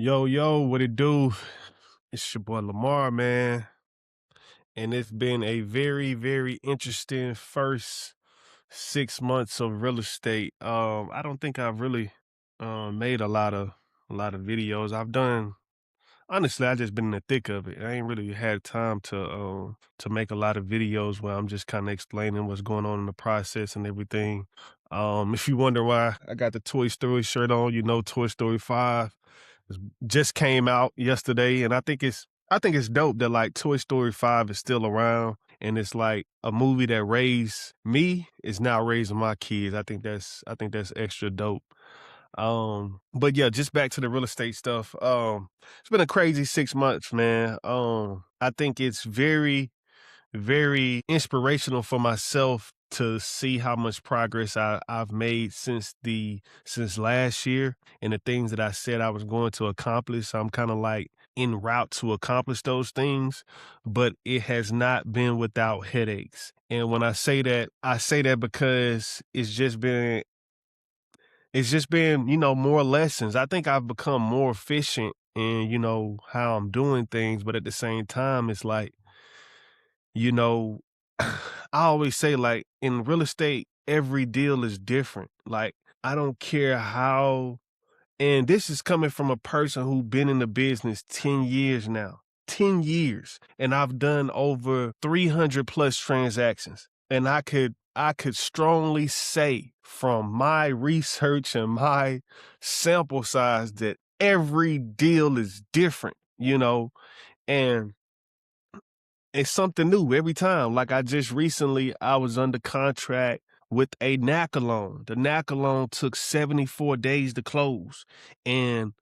Yo, what it do? It's your boy Lamar, man. And it's been a very interesting first 6 months of real estate. I don't think I've really made a lot of videos. I've done honestly, I just been in the thick of it. I ain't really had time to make a lot of videos where I'm just kind of explaining what's going on in the process and everything. If you wonder why I got the Toy Story shirt on, Toy Story 5 just came out yesterday, and I think it's dope that like Toy Story 5 is still around, and it's like a movie that raised me is now raising my kids. I think that's extra dope. But yeah, just back to the real estate stuff. It's been a crazy 6 months, man. I think it's very inspirational for myself to see how much progress I've made since last year and the things that I said I was going to accomplish. I'm kind of like en route to accomplish those things, but it has not been without headaches. And when I say that because it's just been, more lessons. I think I've become more efficient in, how I'm doing things, but at the same time, it's like, you know, I always say like in real estate, every deal is different. Like, I don't care how, and this is coming from a person who's been in the business 10 years now, 10 years. And I've done over 300 plus transactions. And I could strongly say from my research and my sample size that every deal is different, and it's something new every time. Like I just recently, I was under contract with a NACA loan. The NACA loan took 74 days to close. And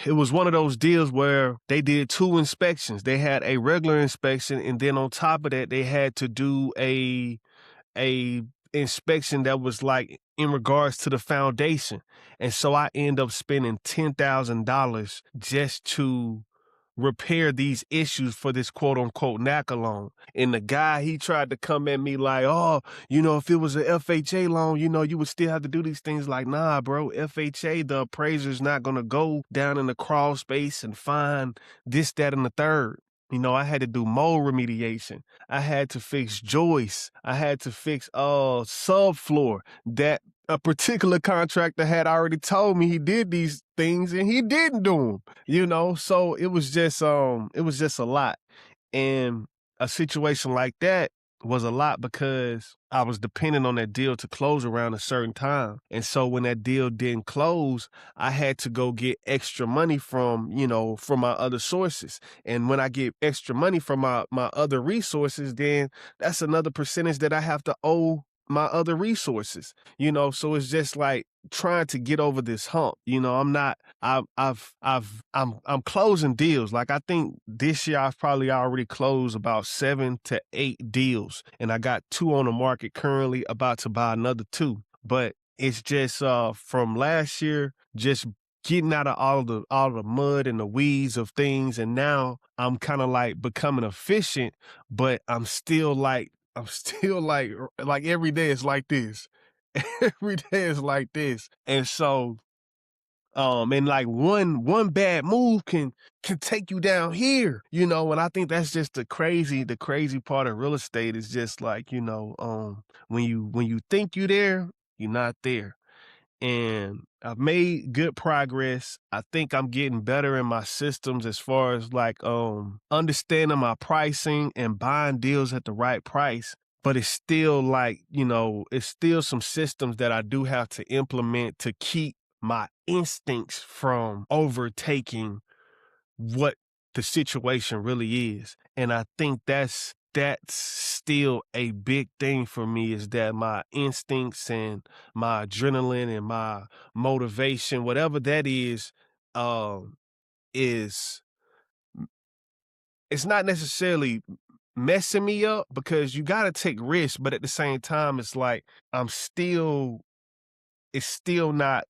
it was one of those deals where they did two inspections. They had a regular inspection, and then on top of that, they had to do a inspection that was like in regards to the foundation. And so I end up spending $10,000 just to repair these issues for this quote unquote NACA loan. And the guy, he tried to come at me like, oh, if it was an FHA loan, you would still have to do these things. Like, nah, bro, FHA, the appraiser's not going to go down in the crawl space and find this, that, and the third. I had to do mold remediation. I had to fix joists. I had to fix subfloor that a particular contractor had already told me he did these things and he didn't do them. So it was just a lot. And a situation like that was a lot because I was dependent on that deal to close around a certain time. And so when that deal didn't close, I had to go get extra money from my other sources. And when I get extra money from my other resources, then that's another percentage that I have to owe my other resources, so it's just like trying to get over this hump. I'm closing deals. Like I think this year I've probably already closed about 7 to 8 deals, and I got 2 on the market currently, about to buy another 2. But it's just from last year, just getting out of all the mud and the weeds of things, and now I'm kind of like becoming efficient, but I'm still like every day is like this. Every day is like this. And so and like one bad move can take you down here, and I think that's just the crazy part of real estate is just like, when you think you there, you're not there. And I've made good progress. I think I'm getting better in my systems as far as like understanding my pricing and buying deals at the right price. But it's still like, it's still some systems that I do have to implement to keep my instincts from overtaking what the situation really is. And I think that's still a big thing for me, is that my instincts and my adrenaline and my motivation, whatever that is it's not necessarily messing me up, because you got to take risks. But at the same time, it's like it's still not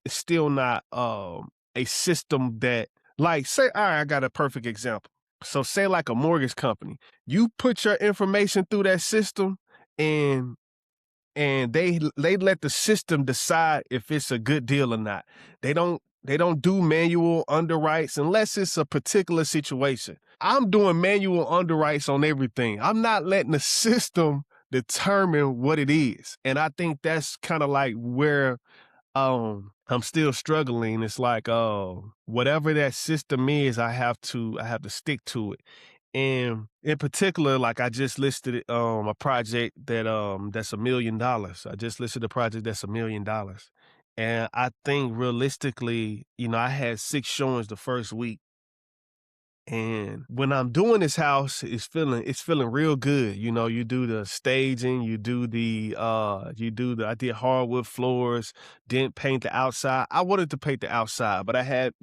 a system that, like, say, all right, I got a perfect example. So say like a mortgage company, you put your information through that system, and they let the system decide if it's a good deal or not. They don't They don't do manual underwrites unless it's a particular situation. I'm doing manual underwrites on everything. I'm not letting the system determine what it is. And I think that's kind of like where I'm still struggling. It's like whatever that system is, I have to stick to it. And in particular, like I just listed a project that's $1 million. I just listed a project that's $1 million. And I think realistically, I had 6 showings the first week. And when I'm doing this house, it's feeling real good. You do the staging, I did hardwood floors, didn't paint the outside. I wanted to paint the outside, but I had,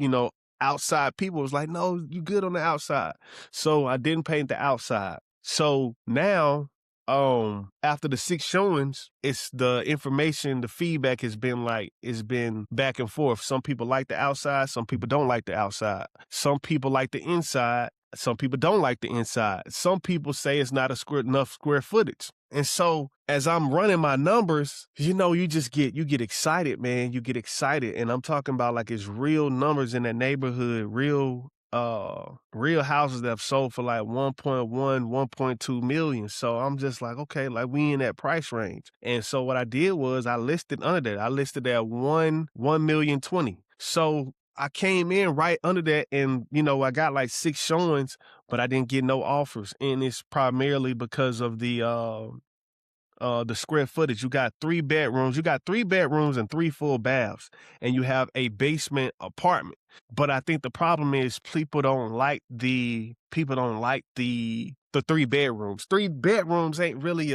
outside people was like, no, you good on the outside. So I didn't paint the outside. So now, after the 6 showings, it's the information, the feedback it's been back and forth. Some people like the outside, some people don't like the outside. Some people like the inside, some people don't like the inside. Some people say it's not enough square footage. And so as I'm running my numbers, you get excited, man. You get excited. And I'm talking about like it's real numbers in that neighborhood, real houses that have sold for like 1.1, 1.2 million. So I'm just like, okay, like we in that price range. And so what I did was I listed under that. I listed at 1,020,000. So I came in right under that, and I got like 6 showings, but I didn't get no offers. And it's primarily because of the square footage. You got 3 bedrooms. You got 3 bedrooms and 3 full baths, and you have a basement apartment. But I think the problem is people don't like the 3 bedrooms. 3 bedrooms it ain't really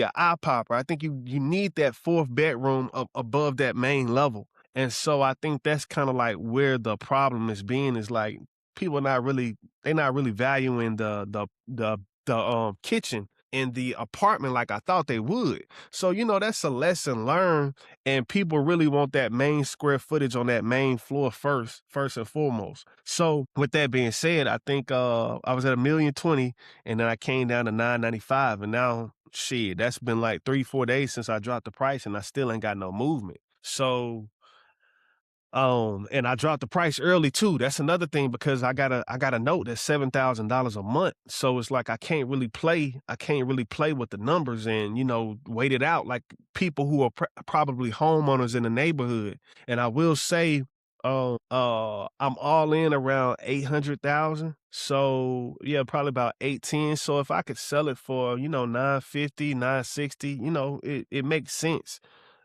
a eye popper. I think you need that fourth bedroom above that main level. And so I think that's kind of like where the problem is like people they're not really valuing the kitchen in the apartment like I thought they would. So, that's a lesson learned, and people really want that main square footage on that main floor first and foremost. So with that being said, I think I was at 1,020,000, and then I came down to 995, and now shit, that's been like 3-4 days since I dropped the price, and I still ain't got no movement. So and I dropped the price early too. That's another thing, because I got a note that's $7,000 a month. So it's like I can't really play with the numbers and, wait it out like people who are probably homeowners in the neighborhood. And I will say, I'm all in around 800,000. So yeah, probably about 810. So if I could sell it for, 950, 960, it makes sense.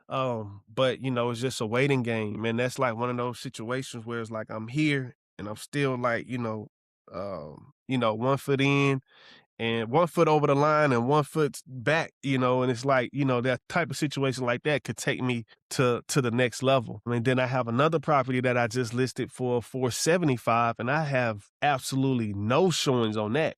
But it's just a waiting game. And that's like one of those situations where it's like I'm here and I'm still like, 1 foot in and 1 foot over the line and 1 foot back, and it's like, that type of situation like that could take me to the next level. I mean, then I have another property that I just listed for 475, and I have absolutely no showings on that.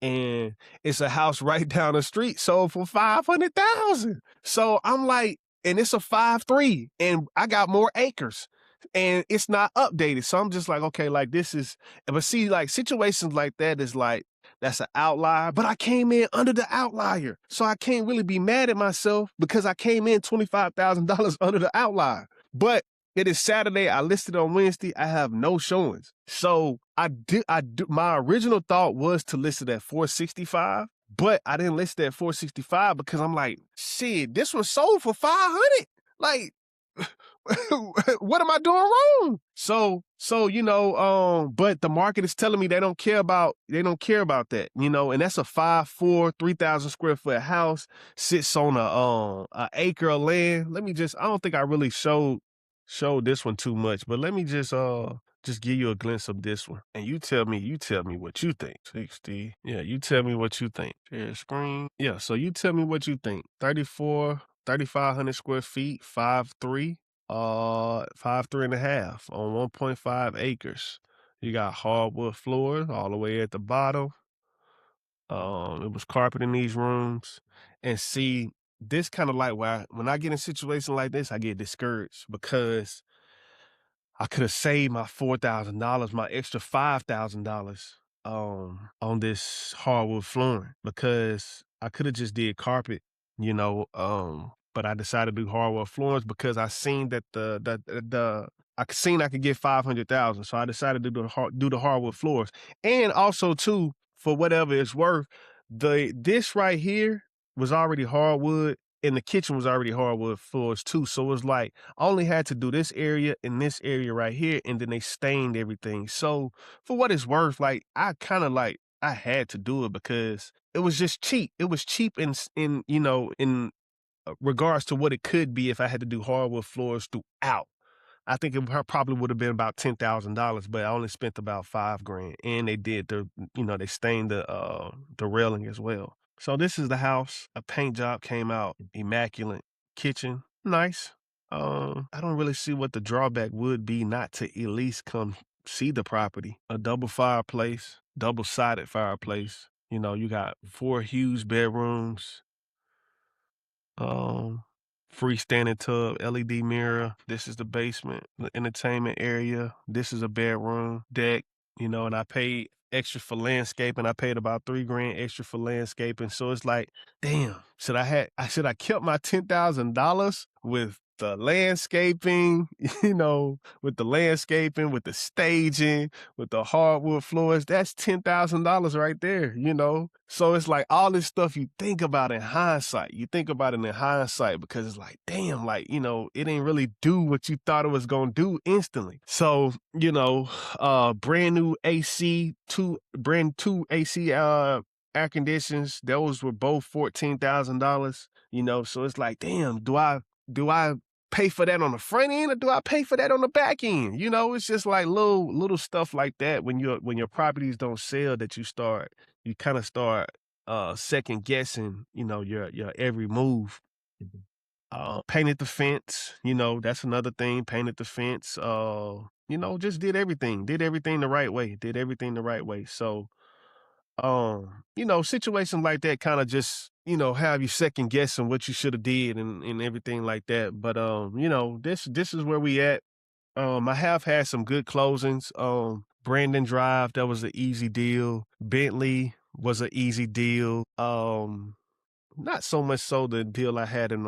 And it's a house right down the street sold for 500,000. So I'm like, and it's a 5.3, and I got more acres, and it's not updated. So I'm just like, okay, like but see, like situations like that is like, that's an outlier, but I came in under the outlier. So I can't really be mad at myself because I came in $25,000 under the outlier. But it is Saturday. I listed on Wednesday. I have no showings. So my original thought was to list it at 465, but I didn't list it at 465 because I'm like, shit, this one sold for 500. Like, what am I doing wrong? So, but the market is telling me they don't care about that, and that's a 5.4, 3,000 square foot house, sits on a acre of land. I don't think I really showed this one too much, but let me just give you a glimpse of this one, and you tell me what you think. 60, yeah, you tell me what you think. Share screen, yeah. So you tell me what you think. 3,500 square feet, 5.3, 5.3 and a half on 1.5 acres. You got hardwood floors all the way at the bottom. It was carpet in these rooms, and see, this kind of like when I get in a situation like this, I get discouraged because I could have saved my $4,000, my extra $5,000 on this hardwood flooring, because I could have just did carpet, you know, but I decided to do hardwood floorings because I seen that I seen I could get 500,000, so I decided to do the hardwood floors. And also too, for whatever it's worth, this right here was already hardwood, and the kitchen was already hardwood floors too. So it was like I only had to do this area and this area right here, and then they stained everything. So for what it's worth, like I kind of like I had to do it because it was just cheap. It was cheap in in regards to what it could be if I had to do hardwood floors throughout. I think it probably would have been about $10,000, but I only spent about 5 grand, and they did they stained the railing as well. So this is the house. A paint job came out immaculate. Kitchen nice. I don't really see what the drawback would be not to at least come see the property. A double fireplace, double sided fireplace. You got 4 huge bedrooms, um, freestanding tub, LED mirror. This is the basement, the entertainment area. This is a bedroom, deck, and I paid extra for landscaping. I paid about 3 grand extra for landscaping. So it's like, damn, should I kept my $10,000 with the landscaping, with the landscaping, with the staging, with the hardwood floors? That's $10,000 right there. So it's like all this stuff you think about in hindsight. You think about it in hindsight because it's like, damn, like, it ain't really do what you thought it was gonna do instantly. So, brand new AC, two AC air conditions, those were both $14,000, so it's like, damn, do I pay for that on the front end or do I pay for that on the back end? It's just like little stuff like that when your properties don't sell that you kind of start second guessing, your every move. Painted the fence, that's another thing. Painted the fence, just did everything the right way, did everything the right way. So, situations like that kind of just, have you second guessing what you should have did and everything like that. But, this is where we at. I have had some good closings. Brandon Drive, that was an easy deal. Bentley was an easy deal. Not so much so the deal I had in,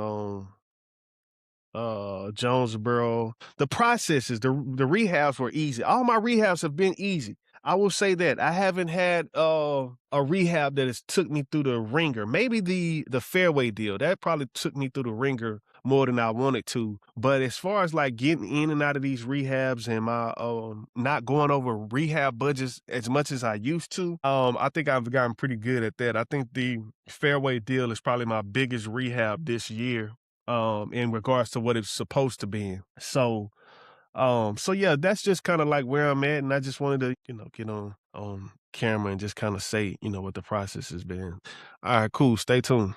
Jonesboro. The processes, the rehabs were easy. All my rehabs have been easy. I will say that. I haven't had a rehab that has took me through the ringer. Maybe the fairway deal. That probably took me through the ringer more than I wanted to. But as far as like getting in and out of these rehabs and my not going over rehab budgets as much as I used to, I think I've gotten pretty good at that. I think the fairway deal is probably my biggest rehab this year, in regards to what it's supposed to be. So yeah, that's just kind of like where I'm at. And I just wanted to, get on camera and just kind of say, what the process has been. All right, cool. Stay tuned.